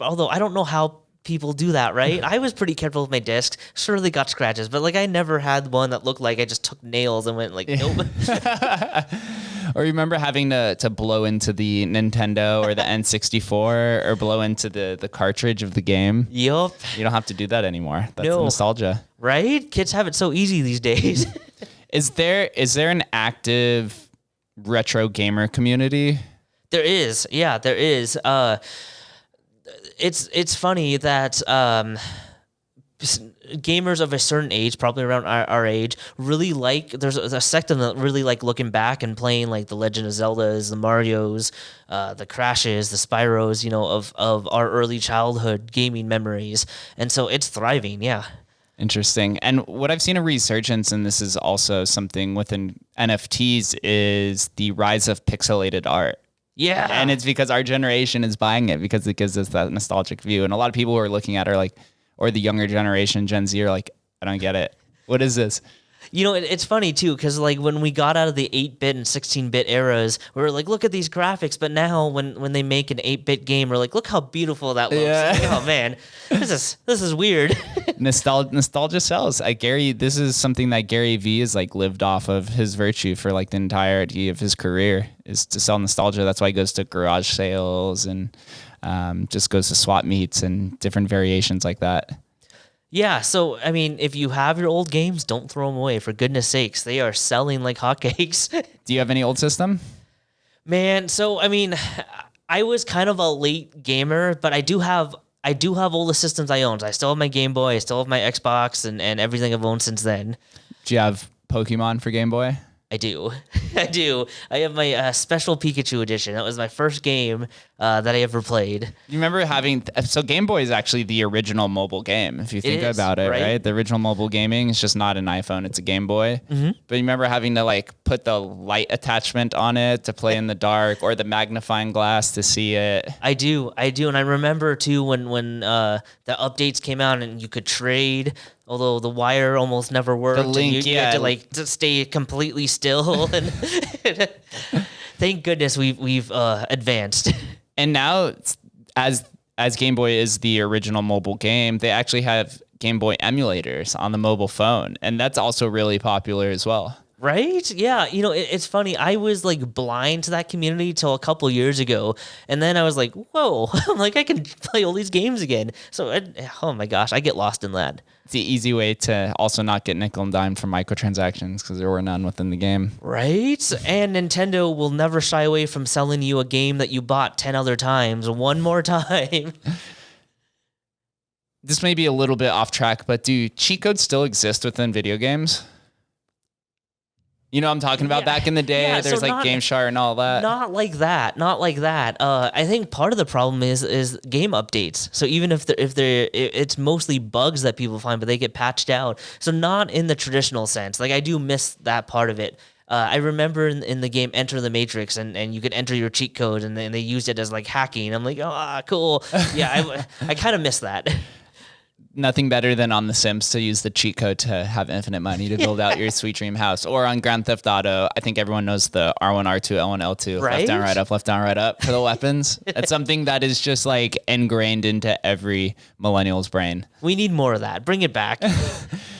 Although I don't know how people do that, right? I was pretty careful with my discs. Sure, they got scratches, but like I never had one that looked like I just took nails and went like, nope. Or you remember having to blow into the Nintendo or the N64 or blow into the cartridge of the game? Yup. You don't have to do that anymore. That's nostalgia. Right? Kids have it so easy these days. Is there an active retro gamer community? There is. Yeah, there is. It's funny that gamers of a certain age, probably around our age, really like. There's a sect of them that really like looking back and playing like the Legend of Zeldas, the Marios, the Crashes, the Spyros, of our early childhood gaming memories, and so it's thriving. Yeah. Interesting. And what I've seen a resurgence, and this is also something within NFTs, is the rise of pixelated art. Yeah. And it's because our generation is buying it because it gives us that nostalgic view. And a lot of people who are looking at it are like, or the younger generation, Gen Z, are like, I don't get it. What is this? It's funny too, because like when we got out of the 8-bit and 16-bit eras, we were like, look at these graphics. But now when they make an 8-bit game, we're like, look how beautiful that looks. Yeah. Like, oh man, this is weird. Nostalgia sells. This is something that Gary Vee has like lived off of. His virtue for like the entirety of his career is to sell nostalgia. That's why he goes to garage sales and just goes to swap meets and different variations like that. Yeah, so, I mean, if you have your old games, don't throw them away. For goodness sakes, they are selling like hotcakes. Do you have any old system? Man, so, I mean, I was kind of a late gamer, but I do have all the systems I own. I still have my Game Boy, I still have my Xbox, and everything I've owned since then. Do you have Pokemon for Game Boy? I do. I have my special Pikachu edition. That was my first game that I ever played. You remember so Game Boy is actually the original mobile game, if you think about it, right? The original mobile gaming is just not an iPhone, it's a Game Boy. Mm-hmm. But you remember having to like put the light attachment on it to play in the dark or the magnifying glass to see it. I do. And I remember too when the updates came out and you could trade, although the wire almost never worked. The link, and you had to like to stay completely still. And thank goodness we've advanced. And now, as Game Boy is the original mobile game, they actually have Game Boy emulators on the mobile phone, and that's also really popular as well. Right? Yeah. It's funny. I was like blind to that community till a couple years ago. And then I was like, whoa, I'm like, I can play all these games again. So, oh my gosh, I get lost in that. It's the easy way to also not get nickel and dime from microtransactions because there were none within the game. Right? And Nintendo will never shy away from selling you a game that you bought 10 other times, one more time. This may be a little bit off track, but do cheat codes still exist within video games? You know what I'm talking about? Back in the day, there's like GameShark and all that. Not like that. I think part of the problem is game updates. So even if it's mostly bugs that people find, but they get patched out. So not in the traditional sense. Like I do miss that part of it. I remember in the game Enter the Matrix, and you could enter your cheat code, and they used it as like hacking. I'm like, cool. Yeah, I kind of miss that. Nothing better than on The Sims to use the cheat code to have infinite money to build out your sweet dream house. Or on Grand Theft Auto, I think everyone knows the R1, R2, L1, L2, right? Left down, right up for the weapons. It's something that is just like ingrained into every millennial's brain. We need more of that. Bring it back.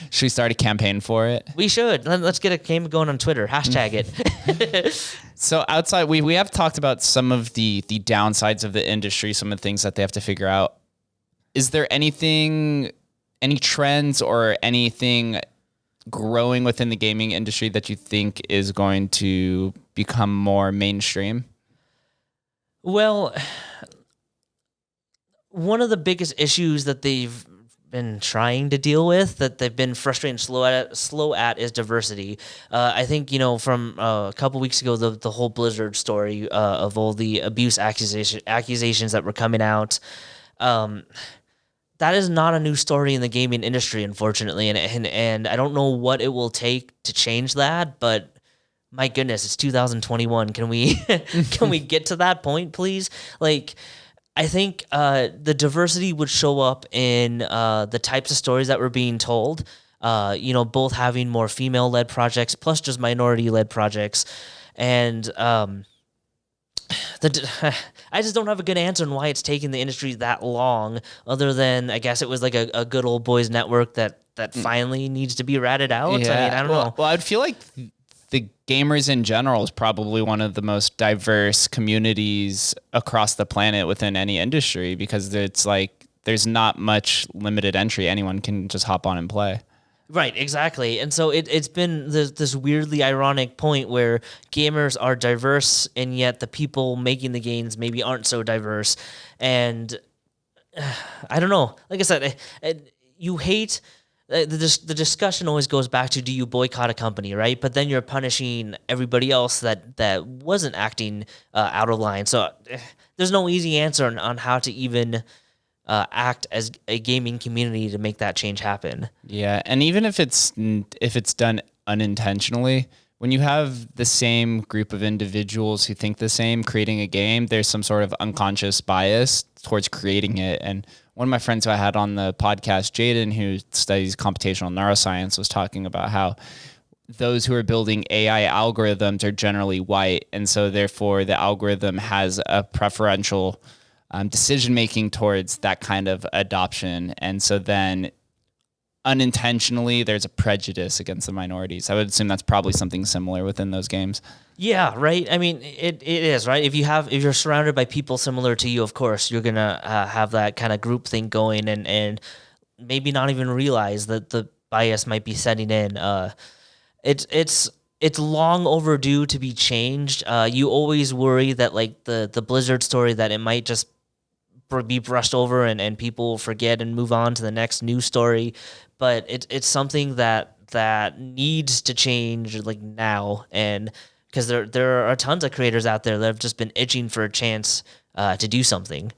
Should we start a campaign for it? We should. Let's get a campaign going on Twitter. Hashtag it. So outside, we have talked about some of the downsides of the industry, some of the things that they have to figure out. is there any trends or anything growing within the gaming industry that you think is going to become more mainstream? Well, one of the biggest issues that they've been trying to deal with, that they've been frustrated and slow at is diversity. I think, from a couple weeks ago, the whole Blizzard story of all the abuse accusations that were coming out, that is not a new story in the gaming industry, unfortunately, and I don't know what it will take to change that, but my goodness, it's 2021. Can we can we get to that point, please? Like, I think the diversity would show up in the types of stories that were being told. Both having more female-led projects plus just minority-led projects, and I just don't have a good answer on why it's taken the industry that long, other than I guess it was like a good old boys network that finally needs to be ratted out. Yeah. I mean, I don't know. Well, I'd feel like the gamers in general is probably one of the most diverse communities across the planet within any industry, because it's like there's not much limited entry. Anyone can just hop on and play. Right, exactly. And so it's been this weirdly ironic point where gamers are diverse, and yet the people making the games maybe aren't so diverse. And I don't know. Like I said, you hate... The discussion always goes back to, do you boycott a company, right? But then you're punishing everybody else that wasn't acting out of line. So there's no easy answer on how to even... act as a gaming community to make that change happen. Yeah, and even if it's done unintentionally, when you have the same group of individuals who think the same creating a game, there's some sort of unconscious bias towards creating it. And one of my friends who I had on the podcast, Jaden, who studies computational neuroscience, was talking about how those who are building AI algorithms are generally white, and so therefore the algorithm has a preferential decision-making towards that kind of adoption. And so then unintentionally, there's a prejudice against the minorities. I would assume that's probably something similar within those games. Yeah, right. I mean, it is, right? If you're surrounded by people similar to you, of course, you're going to have that kind of group thing going, and maybe not even realize that the bias might be setting in. It's long overdue to be changed. You always worry that, like the Blizzard story, that it might just be brushed over and people forget and move on to the next news story. But it's something that needs to change, like, now, and because there are tons of creators out there that have just been itching for a chance to do something.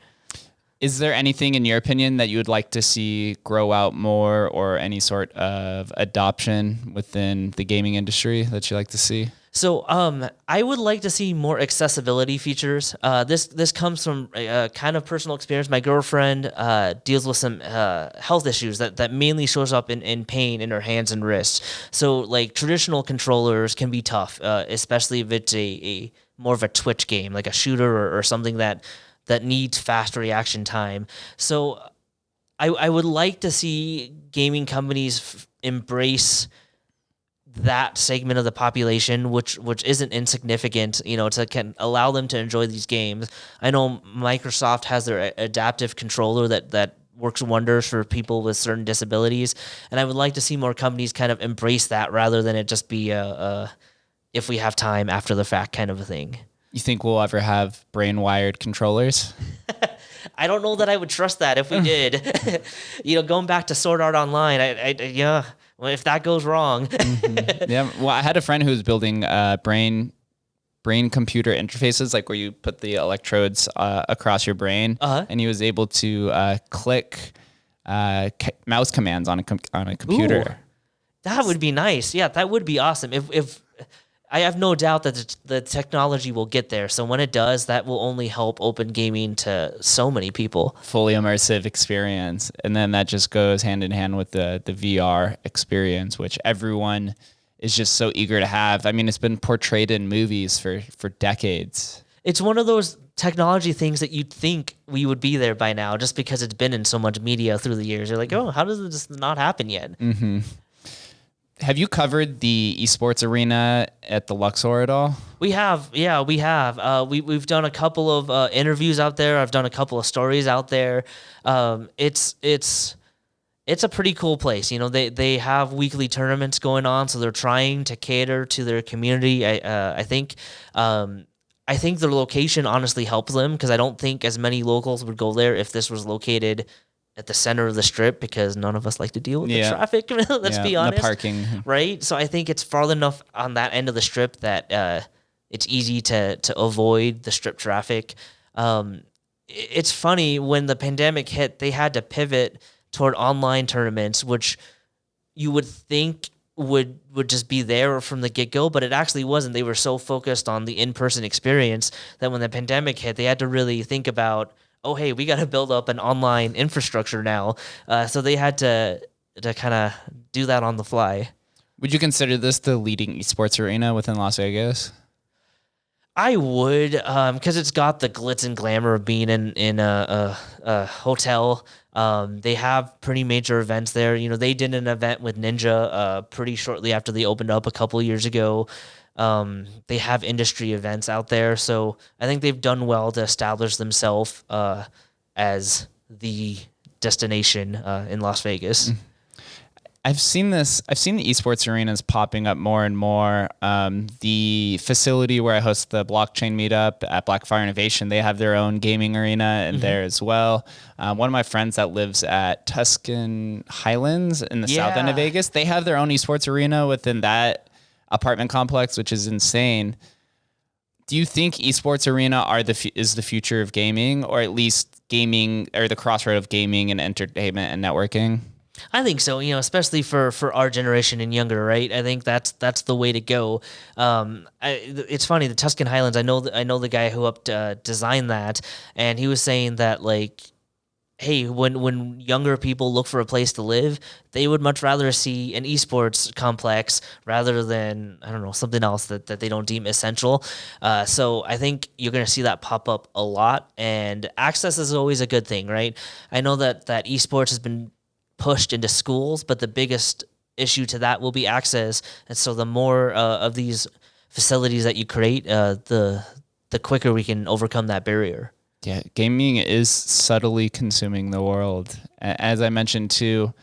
Is there anything, in your opinion, that you would like to see grow out more, or any sort of adoption within the gaming industry that you like to see? So I would like to see more accessibility features. This comes from a kind of personal experience. My girlfriend deals with some health issues that mainly shows up in pain in her hands and wrists. So, like, traditional controllers can be tough, especially if it's a more of a twitch game, like a shooter or something that needs fast reaction time. So I would like to see gaming companies embrace that segment of the population, which isn't insignificant, to allow them to enjoy these games. I know Microsoft has their adaptive controller that works wonders for people with certain disabilities, and I would like to see more companies kind of embrace that, rather than it just be a if we have time after the fact kind of a thing. You think we'll ever have brain-wired controllers? I don't know that I would trust that if we did. Going back to Sword Art Online, yeah. Well, if that goes wrong. Mm-hmm. Yeah. Well, I had a friend who was building brain computer interfaces, like where you put the electrodes across your brain, and he was able to click mouse commands on a computer. Ooh, that would be nice. Yeah, that would be awesome. If I have no doubt that the technology will get there. So when it does, that will only help open gaming to so many people. Fully immersive experience. And then that just goes hand in hand with the VR experience, which everyone is just so eager to have. I mean, it's been portrayed in movies for decades. It's one of those technology things that you'd think we would be there by now, just because it's been in so much media through the years. You're like, oh, how does this not happen yet? Mm-hmm. Have you covered the esports arena at the Luxor at all? We have. We've done a couple of interviews out there. I've done a couple of stories out there. It's a pretty cool place. You know, they have weekly tournaments going on, so they're trying to cater to their community. I think their location honestly helps them, because I don't think as many locals would go there if this was located at the center of the strip, because none of us like to deal with the traffic. Let's be honest. The parking. Right? So I think it's far enough on that end of the strip that it's easy to avoid the strip traffic. It's funny, when the pandemic hit, they had to pivot toward online tournaments, which you would think would just be there from the get-go, but it actually wasn't. They were so focused on the in-person experience that when the pandemic hit, they had to really think about, oh, hey, we got to build up an online infrastructure now. So they had to kind of do that on the fly. Would you consider this the leading esports arena within Las Vegas? I would, because it's got the glitz and glamour of being in a hotel. They have pretty major events there. You know, they did an event with Ninja pretty shortly after they opened up a couple of years ago. They have industry events out there, so I think they've done well to establish themselves as the destination in Las Vegas. I've seen the esports arenas popping up more and more. The facility where I host the blockchain meetup at Blackfire Innovation, they have their own gaming arena in there as well. One of my friends that lives at Tuscan Highlands in the south end of Vegas, they have their own esports arena within that apartment complex, which is insane. Do you think esports arena is the future of gaming, or at least gaming, or the crossroad of gaming and entertainment and networking? I think so, you know, especially for our generation and younger, right? I think that's the way to go. It's funny, the Tuscan Highlands, I know the guy who designed that, and he was saying that, like, hey, when younger people look for a place to live, they would much rather see an esports complex rather than, I don't know, something else that they don't deem essential. So I think you're going to see that pop up a lot, and access is always a good thing, right? I know that esports has been pushed into schools, but the biggest issue to that will be access. And so the more of these facilities that you create, the quicker we can overcome that barrier. Yeah, gaming is subtly consuming the world. As I mentioned too,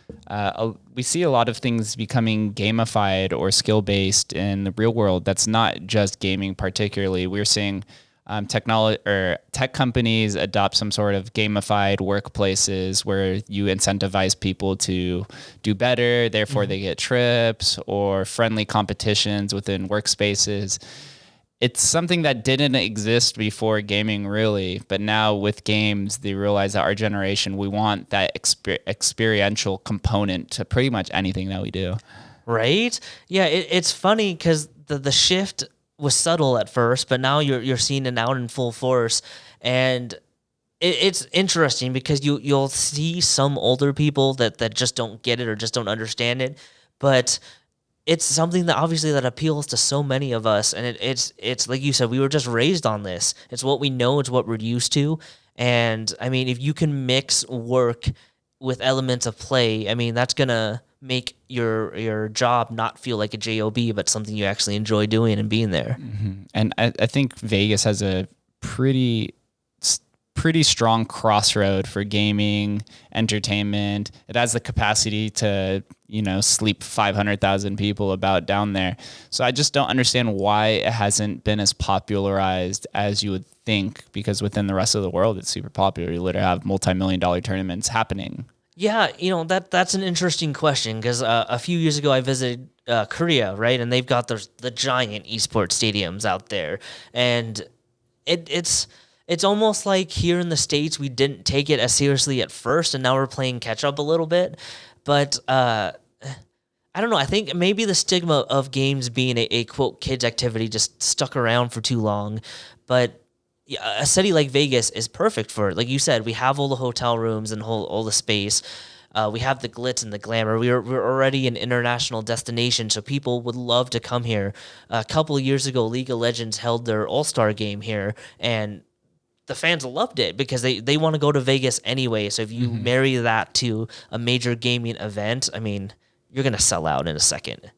we see a lot of things becoming gamified or skill-based in the real world. That's not just gaming particularly. We're seeing tech companies adopt some sort of gamified workplaces where you incentivize people to do better, therefore they get trips, or friendly competitions within workspaces. It's something that didn't exist before gaming, really, but now with games, they realize that our generation, we want that experiential component to pretty much anything that we do. Right? Yeah, it's funny because the shift was subtle at first, but now you're seeing it out in full force, and it's interesting because you'll see some older people that just don't get it or just don't understand it, but it's something that obviously that appeals to so many of us, and it's like you said, we were just raised on this. It's what we know, it's what we're used to, and I mean, if you can mix work with elements of play, I mean, that's gonna make your job not feel like a job, but something you actually enjoy doing and being there. Mm-hmm. And I think Vegas has a pretty strong crossroad for gaming, entertainment. It has the capacity to, sleep 500,000 people about down there. So I just don't understand why it hasn't been as popularized as you would think, because within the rest of the world, it's super popular. You literally have multi-million-dollar tournaments happening. Yeah, that's an interesting question, because a few years ago I visited Korea, right? And they've got the giant esports stadiums out there. And it's almost like here in the States, we didn't take it as seriously at first, and now we're playing catch up a little bit. But I don't know. I think maybe the stigma of games being a quote kids activity just stuck around for too long. But a city like Vegas is perfect for it. Like you said, we have all the hotel rooms and all the space. We have the glitz and the glamour. We're already an international destination, so people would love to come here. A couple of years ago, League of Legends held their All-Star game here, and the fans loved it because they want to go to Vegas anyway. So if you marry that to a major gaming event, I mean, you're going to sell out in a second.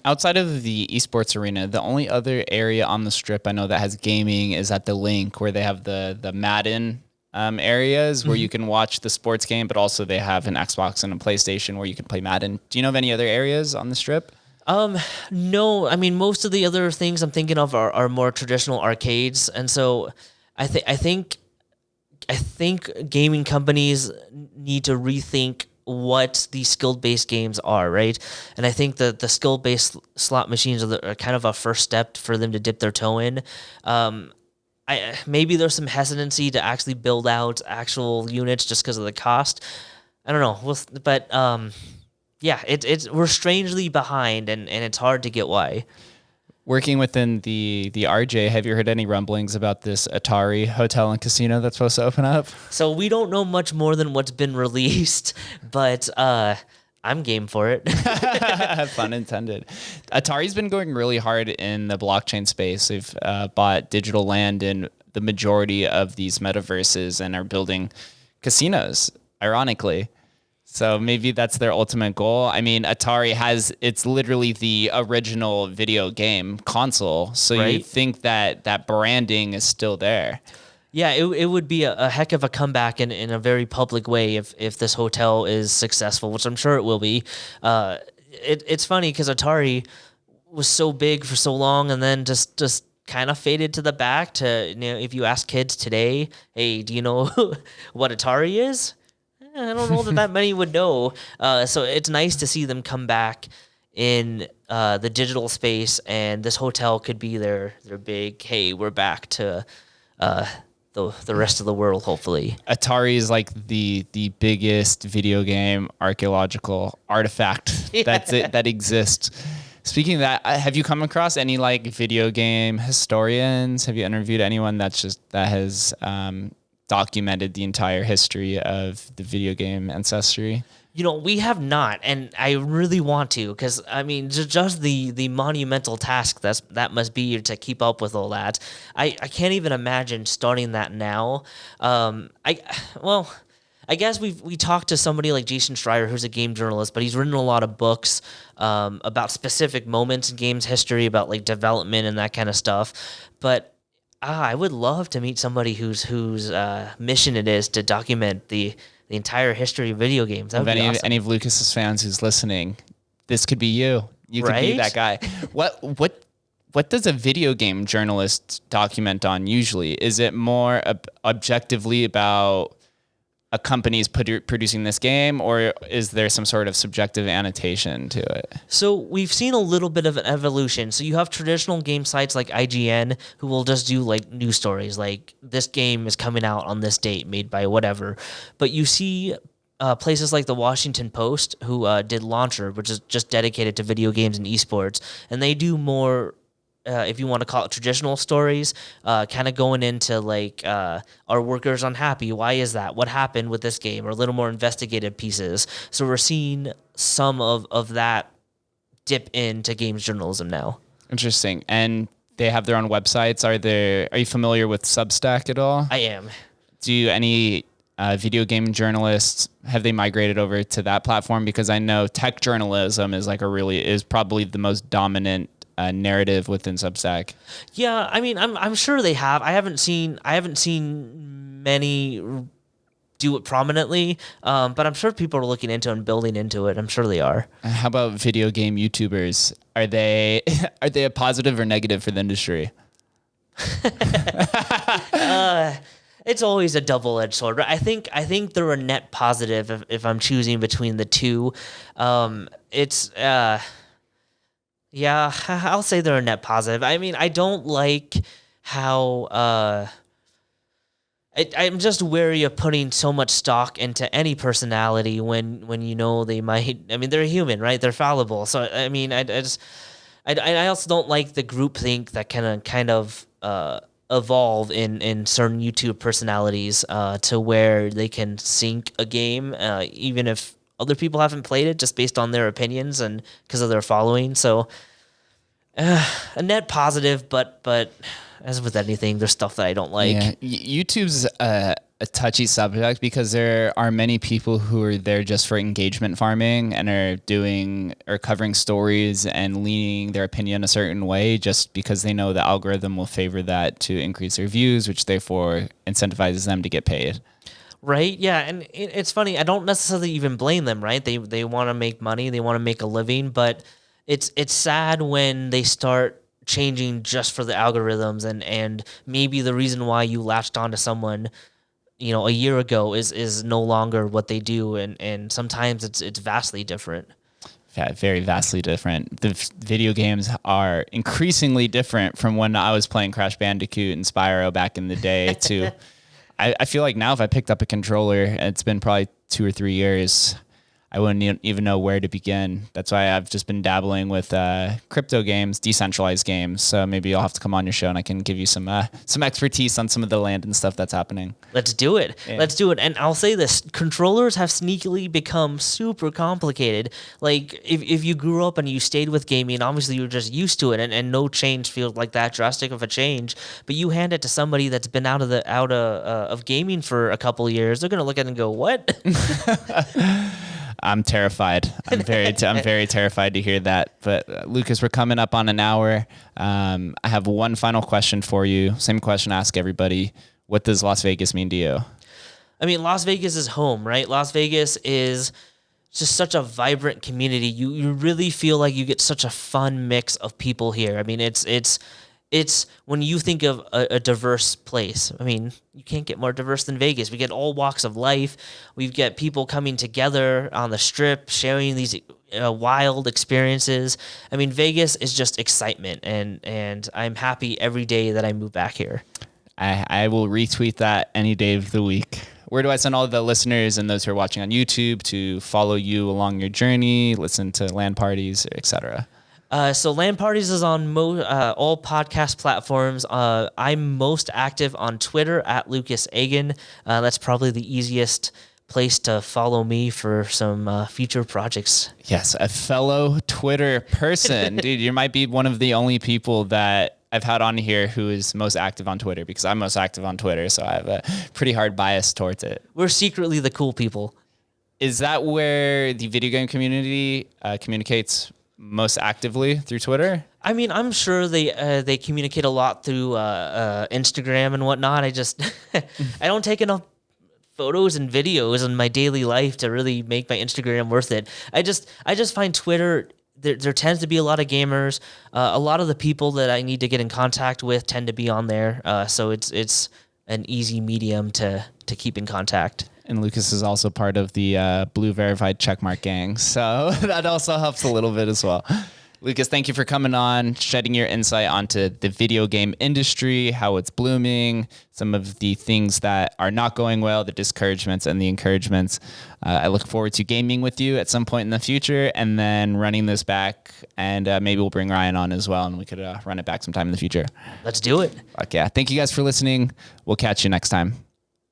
Outside of the esports arena, the only other area on the strip I know that has gaming is at the Link, where they have the Madden areas where you can watch the sports game, but also they have an Xbox and a PlayStation where you can play Madden. Do you know of any other areas on the strip? No, I mean, most of the other things I'm thinking of are more traditional arcades, and so I think gaming companies need to rethink what these skill-based games are, right? And I think that the skill-based slot machines are kind of a first step for them to dip their toe in. Maybe there's some hesitancy to actually build out actual units just because of the cost. I don't know, but yeah, we're strangely behind, and it's hard to get why. Working within the RJ, have you heard any rumblings about this Atari hotel and casino that's supposed to open up? So we don't know much more than what's been released, but I'm game for it. Pun intended. Atari's been going really hard in the blockchain space. They've bought digital land in the majority of these metaverses and are building casinos, ironically. So maybe that's their ultimate goal. I mean, Atari it's literally the original video game console. So right? you think that branding is still there. Yeah, it would be a heck of a comeback in a very public way if this hotel is successful, which I'm sure it will be. It's funny because Atari was so big for so long and then just kind of faded to the back to, if you ask kids today, hey, do you know what Atari is? I don't know that many would know. So it's nice to see them come back in the digital space, and this hotel could be their big, hey, we're back to the rest of the world, hopefully. Atari is like the biggest video game archaeological artifact that exists. Speaking of that, have you come across any like video game historians? Have you interviewed anyone that has documented the entire history of the video game ancestry? We have not, and I really want to, because I mean, just the monumental task that must be to keep up with all that. I can't even imagine starting that now. I guess we talked to somebody like Jason Schreier, who's a game journalist, but he's written a lot of books about specific moments in games history, about like development and that kind of stuff. But I would love to meet somebody whose mission it is to document the entire history of video games. That would be awesome. Any of Lucas's fans who's listening, this could be you. You could be that guy. What does a video game journalist document on usually? Is it more objectively about a company's producing this game, or is there some sort of subjective annotation to it? So we've seen a little bit of an evolution. So you have traditional game sites like IGN who will just do like news stories, like this game is coming out on this date, made by whatever. But you see places like the Washington Post who did Launcher, which is just dedicated to video games and esports, and they do more. If you want to call it traditional stories, kind of going into like, are workers unhappy? Why is that? What happened with this game? Or a little more investigative pieces. So we're seeing some of that dip into games journalism now. Interesting. And they have their own websites. Are you familiar with Substack at all? I am. Do any video game journalists, have they migrated over to that platform? Because I know tech journalism is probably the most dominant narrative within Substack. Yeah, I mean, I'm sure they have. I haven't seen many do it prominently, but I'm sure people are looking into and building into it. I'm sure they are. How about video game YouTubers? Are they a positive or negative for the industry? It's always a double-edged sword. I think they're a net positive if I'm choosing between the two. Yeah, I'll say they're a net positive. I mean, I don't like how I'm just wary of putting so much stock into any personality when they might. I mean, they're human, right? They're fallible. So I mean, I also don't like the groupthink that kind of evolve in certain YouTube personalities to where they can sink a game even if other people haven't played it, just based on their opinions and because of their following. So a net positive, but as with anything, there's stuff that I don't like. Yeah. YouTube's a touchy subject because there are many people who are there just for engagement farming and are covering stories and leaning their opinion a certain way just because they know the algorithm will favor that to increase their views, which therefore incentivizes them to get paid. Right. Yeah. And it's funny. I don't necessarily even blame them, right? They want to make money. They want to make a living, but it's sad when they start changing just for the algorithms and maybe the reason why you latched onto someone, a year ago is no longer what they do. And sometimes it's vastly different. Yeah, very vastly different. The video games are increasingly different from when I was playing Crash Bandicoot and Spyro back in the day to, I feel like now if I picked up a controller, and it's been probably 2 or 3 years, I wouldn't even know where to begin. That's why I've just been dabbling with crypto games, decentralized games. So maybe you'll have to come on your show and I can give you some expertise on some of the land and stuff that's happening. Let's do it. Yeah. Let's do it. And I'll say this, controllers have sneakily become super complicated. Like if you grew up and you stayed with gaming, obviously you're just used to it and no change feels like that drastic of a change. But you hand it to somebody that's been out of gaming for a couple of years, they're going to look at it and go, what? I'm terrified. I'm very terrified to hear that. But Lukas, we're coming up on an hour. I have one final question for you. Same question I ask everybody. What does Las Vegas mean to you? I mean, Las Vegas is home, right? Las Vegas is just such a vibrant community. You really feel like you get such a fun mix of people here. I mean, it's when you think of a diverse place, I mean, you can't get more diverse than Vegas. We get all walks of life. We've got people coming together on the strip, sharing these wild experiences. I mean, Vegas is just excitement, and I'm happy every day that I move back here. I will retweet that any day of the week. Where do I send all the listeners and those who are watching on YouTube to follow you along your journey, listen to LAN Parties, etc.? So LAN Parties is on all podcast platforms. I'm most active on Twitter at Lukas Eggen. That's probably the easiest place to follow me for some future projects. Yes, a fellow Twitter person. Dude, you might be one of the only people that I've had on here who is most active on Twitter because I'm most active on Twitter, so I have a pretty hard bias towards it. We're secretly the cool people. Is that where the video game community communicates most actively, through Twitter? I mean, I'm sure they communicate a lot through Instagram and whatnot. I just I don't take enough photos and videos in my daily life to really make my Instagram worth it. I just find Twitter, there tends to be a lot of gamers. A lot of the people that I need to get in contact with tend to be on there. So it's an easy medium to keep in contact. And Lukas is also part of the Blue Verified Checkmark gang, so that also helps a little bit as well. Lukas, thank you for coming on, shedding your insight onto the video game industry, how it's blooming, some of the things that are not going well, the discouragements and the encouragements. I look forward to gaming with you at some point in the future and then running this back, and maybe we'll bring Ryan on as well, and we could run it back sometime in the future. Let's do it. Okay. Thank you guys for listening. We'll catch you next time.